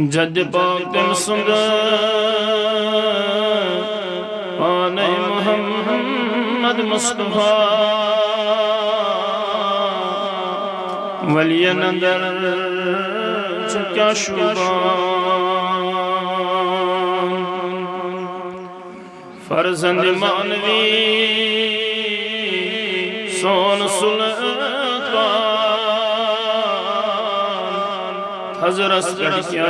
جد پاک تم سند آن محمد مصطفیٰ ولی اندر کیا شوبان فرزند مانوی سون سلطان حضرت کیا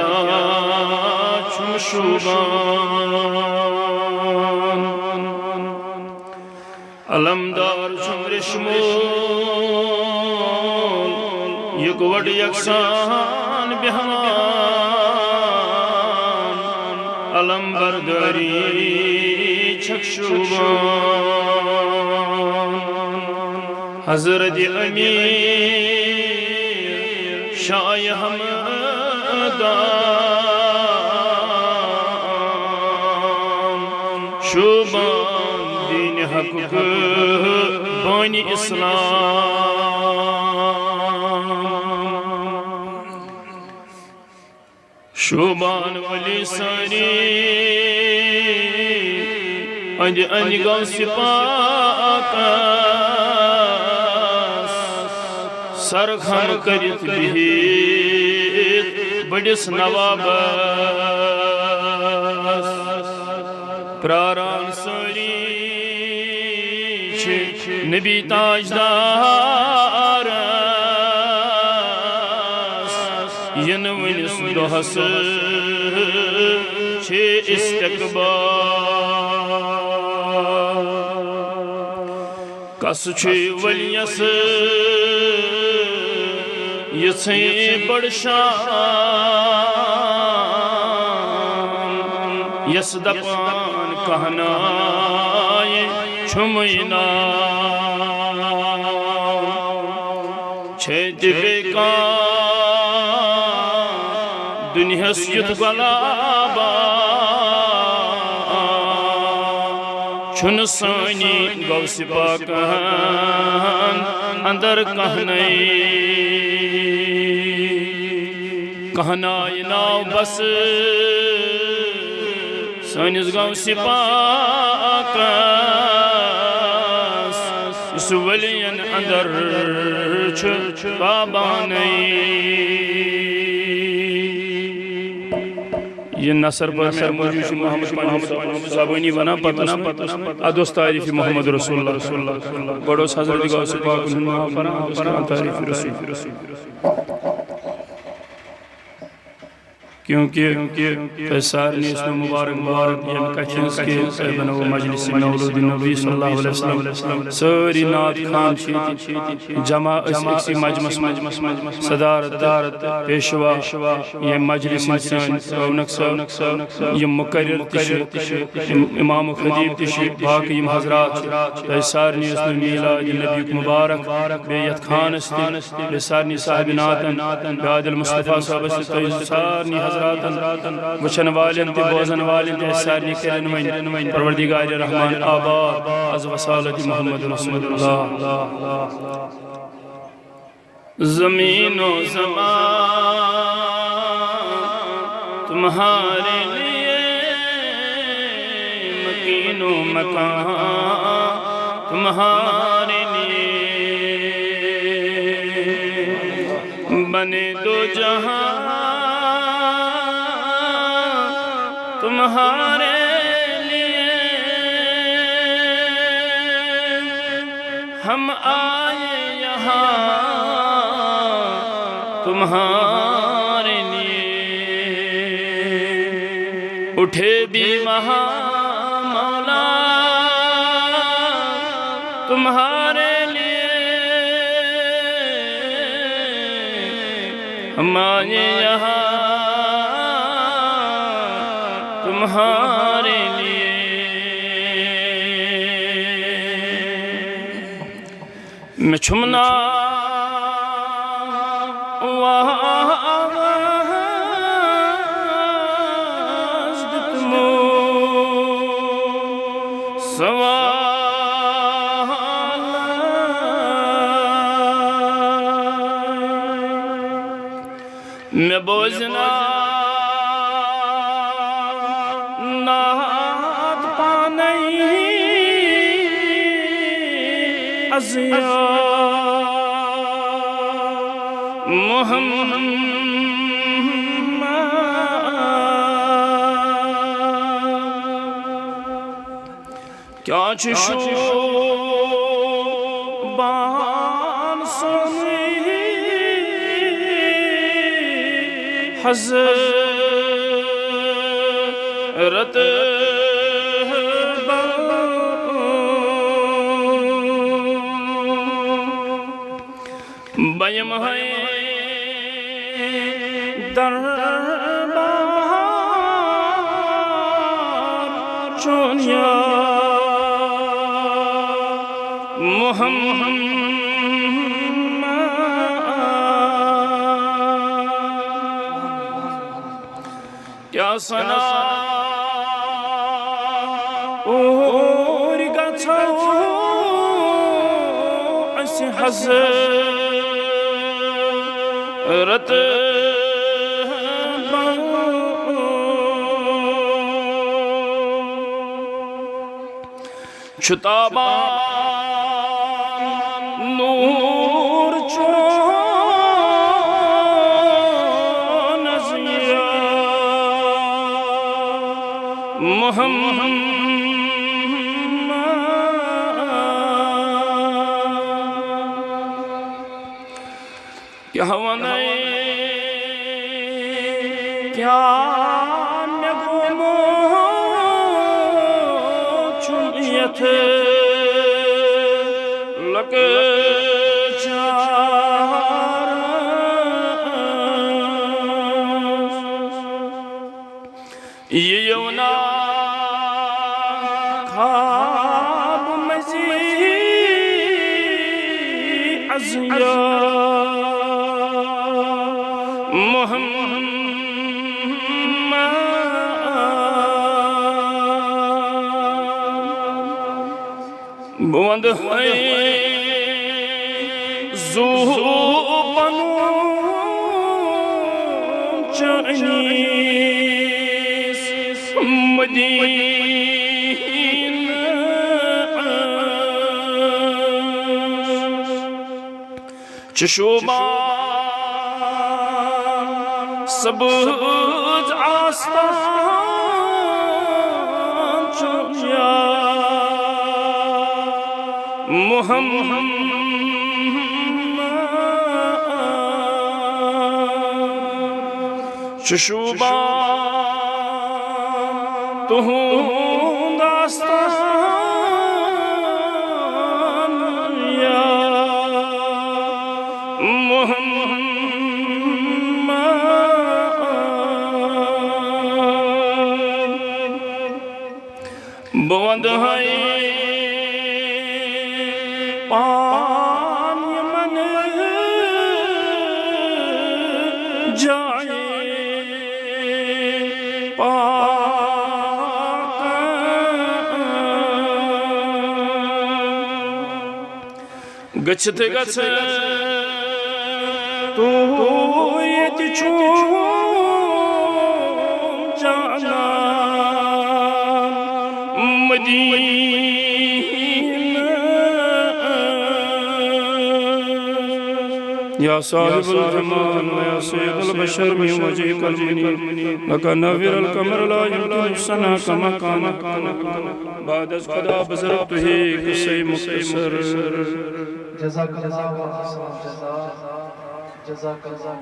چم شوبان علمدار چم رشمول یک وڈ یکسان بہمان علم برداری چھک شوبان حضرت امیر شاہ حمدان شوبان دین حق بانی اسلام شوبان ولی ساری انج غوث پاک سرخم کرت بہت بڑس نوابس پراران ساری نبی تاجدار ین ونس دہس چھے استقبال کس چھے ولیس یسیں بڑ شان یس دپان کہنائے چھمینا چھیت بیکان دنیا سیت گلابا چھن سانی غوث پاکان اندر کہنائی کہنائی ناو بس سانس غوث پاکان اس ولین اندر چھ بابانائی یہ نصر پر میں موجود محمد صاحبانی بنا پتہ ادوس تعریف محمد رسول اللہ بڑوس حضرت غوث پاک تعریف رسول کیونکہ سارنی اس میں مبارک بارک یہ کچھنس کے بنو مجلس مولود نبی صلی اللہ علیہ وسلم ساری نات خان چیتی جمع اسی مجمس صدارت پیشوا یہ مجلس انسان رونق صاحب یہ مقرر تش امام خطیب تش باقی حضرات سارنی اس میں میلاد نبی مبارک بیت خان استی سارنی صاحب ناتن بعدل مصطفیٰ صاحب سارنی وچن والن تی بوزن والن تی سارنی کرن وین پروردگار رحمان آباد از وصالت محمد رسول اللہ زمین و زمان تمہارے لیے مکین و مکان تمہارے لیے بنے دو جہاں تمہارے لیے ہم آئے یہاں تمہارے لیے اٹھے بھی وہاں مولا تمہارے لیے ہم آئے یہاں تمہارے لیے میں چھمنا میں بوزنا نات پانی ازیا محمد کیا چشو بان سنی حضرت بیم ہے دربار چونیا محمد کیا سنا اور گچھو اس حضرت چھتابا نور چون ازیا محمد کیا ونائی کیا نگمو چونیت لک چار یہ یونا خواب مزید ازیا محمد بوند ہے زو بنو چنیس مدینہ چشوبا سبز آستان چونیا محمد چشوبا تہند آستان یا محمد بوند ہے پان من جائے پاک گچھت گچھ تو یہ چون جانا یا صاحب الجمال یا سید البشر من وجهك المنير لك نوّر القمر لا يمكن السنا كما كان بعد از خدا بزرگته قصه مختصر جزاک اللہ جزاک اللہ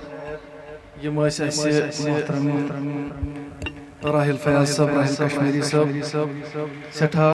خیر یم اسی محترم راحل فیاض صاحب راحل کشمیری صاحب سٹھا